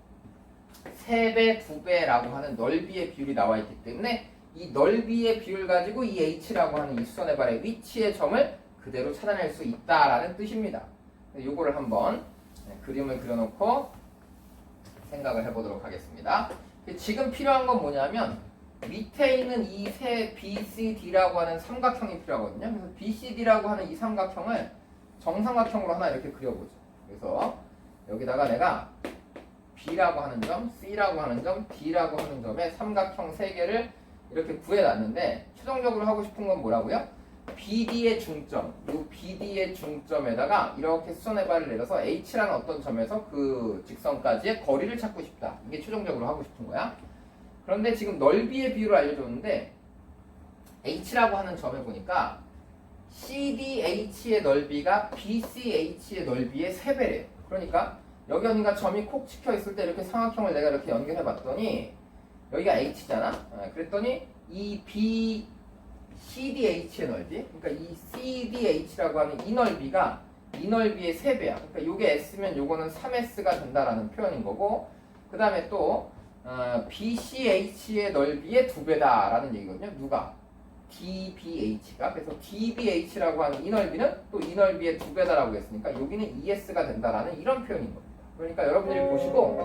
3배, 2배라고 하는 넓이의 비율이 나와 있기 때문에 이 넓이의 비율 가지고 이 h라고 하는 이 수선의 발의 위치의 점을 그대로 찾아낼 수 있다라는 뜻입니다. 요거를 한번 그림을 그려놓고 생각을 해보도록 하겠습니다. 지금 필요한 건 뭐냐면 밑에 있는 이 세 BCD라고 하는 삼각형이 필요하거든요. 그래서 BCD라고 하는 이 삼각형을 정삼각형으로 하나 이렇게 그려보죠. 그래서 여기다가 내가 B라고 하는 점, C라고 하는 점, D라고 하는 점에 삼각형 3개를 이렇게 구해놨는데 최종적으로 하고 싶은 건 뭐라고요? BD의 중점, 이 BD의 중점에다가 이렇게 수선의 발을 내려서 H라는 어떤 점에서 그 직선까지의 거리를 찾고 싶다. 이게 최종적으로 하고 싶은 거야. 그런데 지금 넓이의 비율을 알려줬는데 H라고 하는 점에 보니까 CDH의 넓이가 BCH의 넓이의 3배래요. 그러니까 여기 어딘가 점이 콕 찍혀 있을 때 이렇게 삼각형을 내가 이렇게 연결해 봤더니 여기가 H잖아. 그랬더니 이 CDH의 넓이, 그러니까 이 CDH라고 하는 이 넓이가 이 넓이의 3배야. 그러니까 요게 S면 요거는 3S가 된다라는 표현인 거고, 그 다음에 또 BCH의 넓이의 2배다라는 얘기거든요. 누가? DBH가. 그래서 DBH라고 하는 이 넓이는 또 이 넓이의 2배다라고 했으니까 여기는 ES가 된다라는 이런 표현인 겁니다. 그러니까 여러분들이 보시고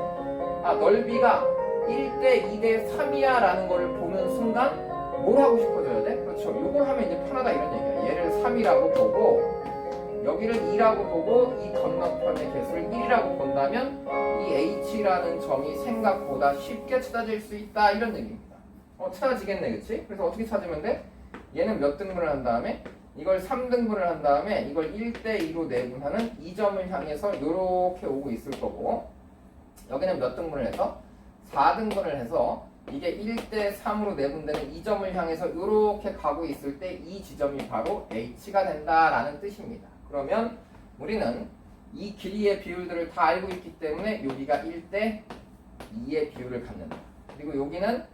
넓이가 1대 2대 3이야 라는 거를 보는 순간 뭘 하고 싶어져야 돼? 그렇죠. 요걸 하면 이제 편하다 이런 얘기야. 얘를 3이라고 보고 여기를 2라고 보고 이 건너편의 개수를 1이라고 본다면 이 H라는 점이 생각보다 쉽게 찾아질 수 있다 이런 얘기입니다. 찾아지겠네, 그치? 그래서 어떻게 찾으면 돼? 얘는 몇 등분을 한 다음에 이걸 3등분을 한 다음에 이걸 1대2로 내분하는 이 점을 향해서 이렇게 오고 있을 거고 여기는 몇 등분을 해서 4등분을 해서 이게 1대3으로 내분되는 이 점을 향해서 이렇게 가고 있을 때 이 지점이 바로 H가 된다라는 뜻입니다. 그러면 우리는 이 길이의 비율들을 다 알고 있기 때문에 여기가 1대2의 비율을 갖는다. 그리고 여기는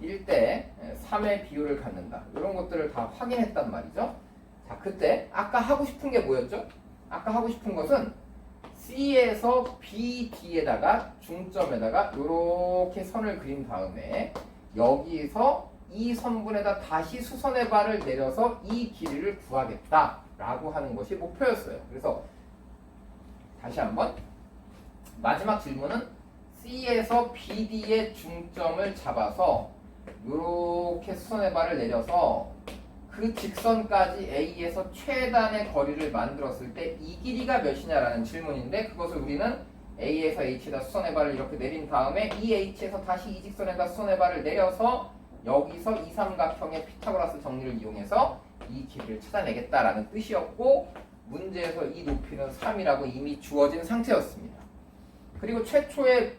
1대3의 비율을 갖는다. 이런 것들을 다 확인했단 말이죠. 자, 그때 아까 하고 싶은 게 뭐였죠? 아까 하고 싶은 것은 C에서 BD에다가 중점에다가 이렇게 선을 그린 다음에 여기서 이 선분에다 다시 수선의 발을 내려서 이 길이를 구하겠다라고 하는 것이 목표였어요. 그래서 다시 한번 마지막 질문은 C에서 BD의 중점을 잡아서 이렇게 수선의 발을 내려서 그 직선까지 A에서 최단의 거리를 만들었을 때 이 길이가 몇이냐라는 질문인데 그것을 우리는 A에서 H에다 수선의 발을 이렇게 내린 다음에 이 H에서 다시 이 직선에다 수선의 발을 내려서 여기서 이 삼각형의 피타고라스 정리를 이용해서 이 길이를 찾아내겠다라는 뜻이었고 문제에서 이 높이는 3이라고 이미 주어진 상태였습니다. 그리고 최초의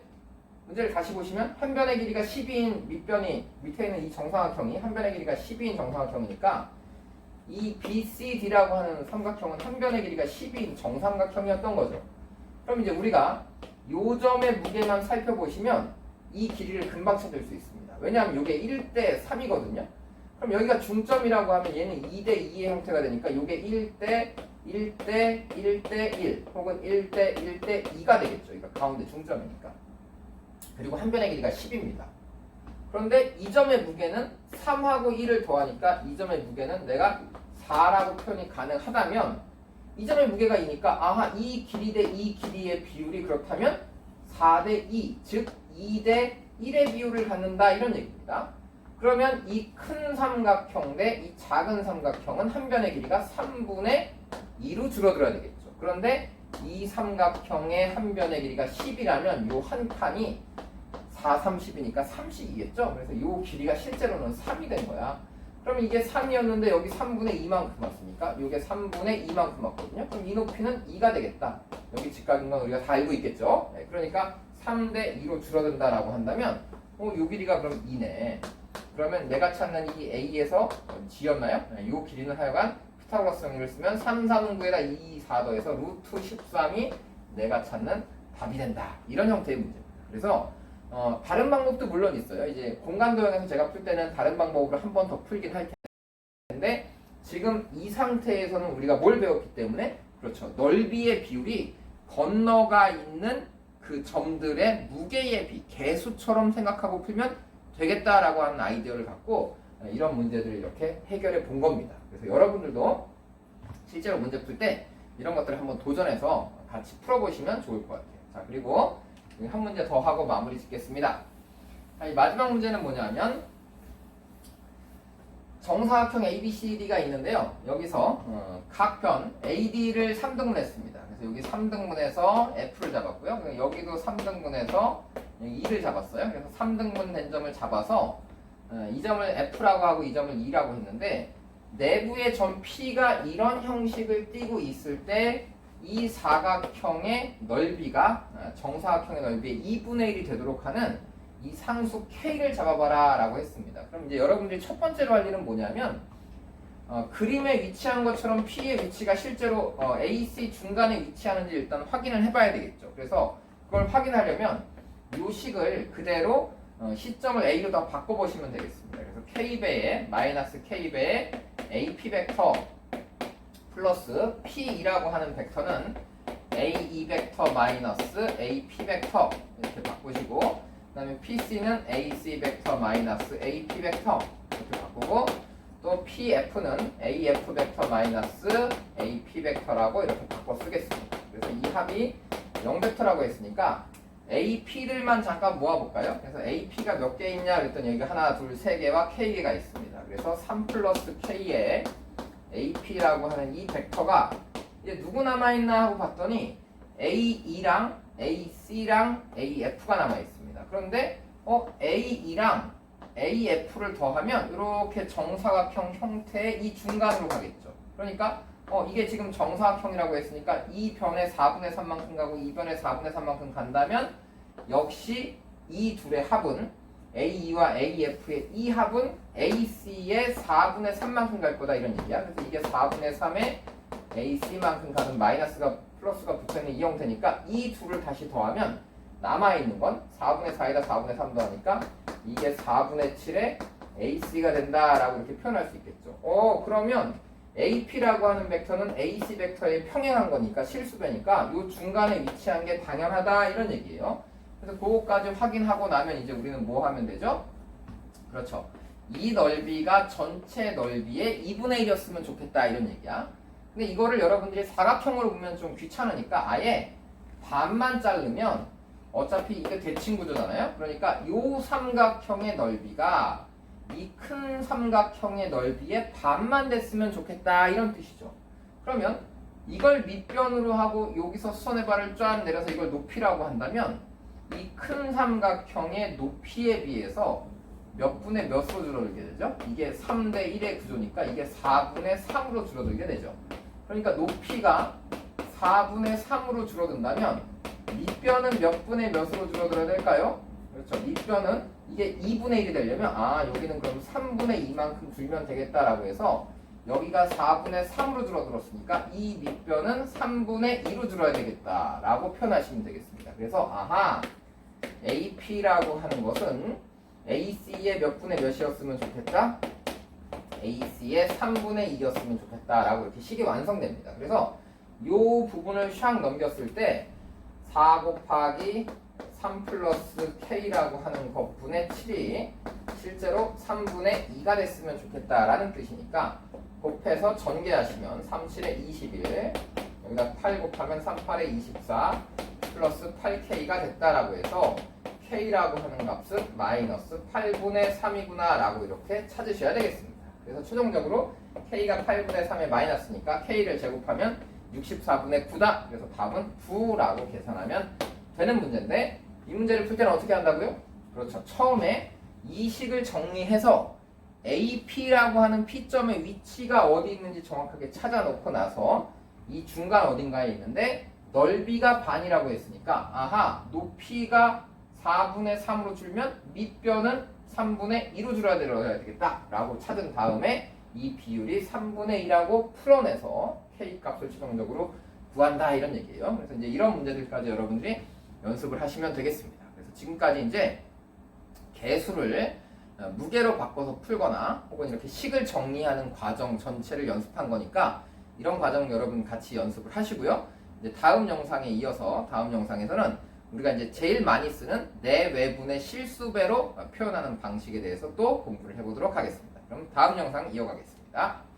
문제를 다시 보시면 한 변의 길이가 12인 밑변이 밑에 있는 이 정삼각형이 한 변의 길이가 12인 정삼각형이니까 이 BCD라고 하는 삼각형은 한 변의 길이가 12인 정삼각형이었던 거죠. 그럼 이제 우리가 요 점의 무게만 살펴보시면 이 길이를 금방 찾을 수 있습니다. 왜냐하면 이게 1대 3이거든요. 그럼 여기가 중점이라고 하면 얘는 2대 2의 형태가 되니까 이게 1대 1대 1대 1 혹은 1대 1대 2가 되겠죠. 그러니까 가운데 중점이니까. 그리고 한 변의 길이가 10입니다. 그런데 이 점의 무게는 3하고 1을 더하니까 이 점의 무게는 내가 4라고 표현이 가능하다면 이 점의 무게가 2니까 아하 이 길이 대 이 길이의 비율이 그렇다면 4대 2, 즉 2대 1의 비율을 갖는다 이런 얘기입니다. 그러면 이 큰 삼각형 대 이 작은 삼각형은 한 변의 길이가 3분의 2로 줄어들어야 되겠죠. 그런데 이 삼각형의 한 변의 길이가 10이라면 요 한 칸이 4, 30이니까 32겠죠? 그래서 이 길이가 실제로는 3이 된 거야. 그럼 이게 3이었는데 여기 3분의 2만큼 왔으니까 이게 3분의 2만큼 왔거든요. 그럼 이 높이는 2가 되겠다. 여기 직각인 건 우리가 다 알고 있겠죠? 네, 그러니까 3대 2로 줄어든다라고 한다면 이 길이가 그럼 2네. 그러면 내가 찾는 이 A에서 G였나요? 네, 이 길이는 하여간 피타고라스 정리를 쓰면 3, 4는 9에다 2, 4 더해서 루트 13이 내가 찾는 답이 된다. 이런 형태의 문제입니다. 그래서 다른 방법도 물론 있어요. 이제 공간 도형에서 제가 풀 때는 다른 방법으로 한 번 더 풀긴 할 텐데 지금 이 상태에서는 우리가 뭘 배웠기 때문에 그렇죠. 넓이의 비율이 건너가 있는 그 점들의 무게의 비, 개수처럼 생각하고 풀면 되겠다라고 하는 아이디어를 갖고 이런 문제들을 이렇게 해결해 본 겁니다. 그래서 여러분들도 실제로 문제 풀 때 이런 것들을 한번 도전해서 같이 풀어보시면 좋을 것 같아요. 자, 그리고 한 문제 더 하고 마무리 짓겠습니다. 이 마지막 문제는 뭐냐면 정사각형 ABCD가 있는데요. 여기서 각 변 AD를 3등분 했습니다. 그래서 여기 3등분해서 F를 잡았고요. 여기도 3등분해서 2를 잡았어요. 그래서 3등분 된 점을 잡아서 이 점을 F라고 하고 이 점을 E라고 했는데 내부의 점 P가 이런 형식을 띠고 있을 때 이 사각형의 넓이가 정사각형의 넓이의 2분의 1이 되도록 하는 이 상수 K를 잡아봐라 라고 했습니다. 그럼 이제 여러분들이 첫 번째로 할 일은 뭐냐면 그림에 위치한 것처럼 P의 위치가 실제로 AC 중간에 위치하는지 일단 확인을 해봐야 되겠죠. 그래서 그걸 확인하려면 이 식을 그대로 시점을 A로 다 바꿔보시면 되겠습니다. 그래서 K배에 마이너스 K배에 AP 벡터 플러스 P2라고 하는 벡터는 A2 벡터 마이너스 AP 벡터 이렇게 바꾸시고 그 다음에 PC는 AC 벡터 마이너스 AP 벡터 이렇게 바꾸고 또 PF는 AF 벡터 마이너스 AP 벡터라고 이렇게 바꿔 쓰겠습니다. 그래서 이 합이 0벡터라고 했으니까 AP들만 잠깐 모아볼까요? 그래서 AP가 몇 개 있냐 그랬더니 여기 하나, 둘, 세 개와 K개가 있습니다. 그래서 3 플러스 K에 AP라고 하는 이 벡터가 이제 누구 남아있나 하고 봤더니 AE랑 AC랑 AF가 남아있습니다. 그런데 AE랑 AF를 더하면 이렇게 정사각형 형태의 이 중간으로 가겠죠. 그러니까 이게 지금 정사각형이라고 했으니까 이 변의 4분의 3만큼 가고 이 변의 4분의 3만큼 간다면 역시 이 둘의 합은 AE와 AF의 이 합은 AC의 4분의 3만큼 갈 거다 이런 얘기야. 그래서 이게 4분의 3에 AC만큼 가는 마이너스가 플러스가 붙어있는 이 형태니까 이 둘을 다시 더하면 남아있는 건 4분의 4에다 4분의 3 더하니까 이게 4분의 7에 AC가 된다라고 이렇게 표현할 수 있겠죠. 그러면 AP라고 하는 벡터는 AC 벡터에 평행한 거니까 실수배니까 이 중간에 위치한 게 당연하다 이런 얘기예요. 그래서 그거까지 확인하고 나면 이제 우리는 뭐 하면 되죠? 그렇죠. 이 넓이가 전체 넓이의 2분의 1이었으면 좋겠다 이런 얘기야. 근데 이거를 여러분들이 사각형으로 보면 좀 귀찮으니까 아예 반만 자르면 어차피 이게 대칭 구조잖아요. 그러니까 이 삼각형의 넓이가 이 큰 삼각형의 넓이의 반만 됐으면 좋겠다 이런 뜻이죠. 그러면 이걸 밑변으로 하고 여기서 수선의 발을 쫙 내려서 이걸 높이라고 한다면 이 큰 삼각형의 높이에 비해서 몇 분의 몇으로 줄어들게 되죠? 이게 3대 1의 구조니까 이게 4분의 3으로 줄어들게 되죠. 그러니까 높이가 4분의 3으로 줄어든다면 밑변은 몇 분의 몇으로 줄어들어야 될까요? 그렇죠. 밑변은 이게 2분의 1이 되려면 여기는 그럼 3분의 2만큼 줄면 되겠다라고 해서 여기가 4분의 3으로 줄어들었으니까 이 밑변은 3분의 2로 줄어야 되겠다라고 표현하시면 되겠습니다. 그래서 AP라고 하는 것은 AC의 몇 분의 몇이었으면 좋겠다? AC의 3분의 2였으면 좋겠다라고 이렇게 식이 완성됩니다. 그래서 이 부분을 샥 넘겼을 때 4 곱하기 3 플러스 K라고 하는 것분의 7이 실제로 3분의 2가 됐으면 좋겠다라는 뜻이니까 곱해서 전개하시면 3, 7에 21 여기다 8 곱하면 3, 8에 24 플러스 8K가 됐다라고 해서 K라고 하는 값은 마이너스 8분의 3이구나 라고 이렇게 찾으셔야 되겠습니다. 그래서 최종적으로 K가 8분의 3의 마이너스니까 K를 제곱하면 64분의 9다. 그래서 답은 9라고 계산하면 되는 문제인데, 이 문제를 풀 때는 어떻게 한다고요? 그렇죠. 처음에 이 식을 정리해서 AP라고 하는 P점의 위치가 어디 있는지 정확하게 찾아놓고 나서 이 중간 어딘가에 있는데 넓이가 반이라고 했으니까, 아하, 높이가 4분의 3으로 줄면 밑변은 3분의 2로 줄여야 되겠다 라고 찾은 다음에 이 비율이 3분의 2라고 풀어내서 K 값을 최종적으로 구한다, 이런 얘기예요. 그래서 이제 이런 문제들까지 여러분들이 연습을 하시면 되겠습니다. 그래서 지금까지 이제 개수를 무게로 바꿔서 풀거나 혹은 이렇게 식을 정리하는 과정 전체를 연습한 거니까 이런 과정 여러분 같이 연습을 하시고요. 이제 다음 영상에 이어서 다음 영상에서는 우리가 이제 제일 많이 쓰는 내외분의 실수배로 표현하는 방식에 대해서 또 공부를 해보도록 하겠습니다. 그럼 다음 영상 이어가겠습니다.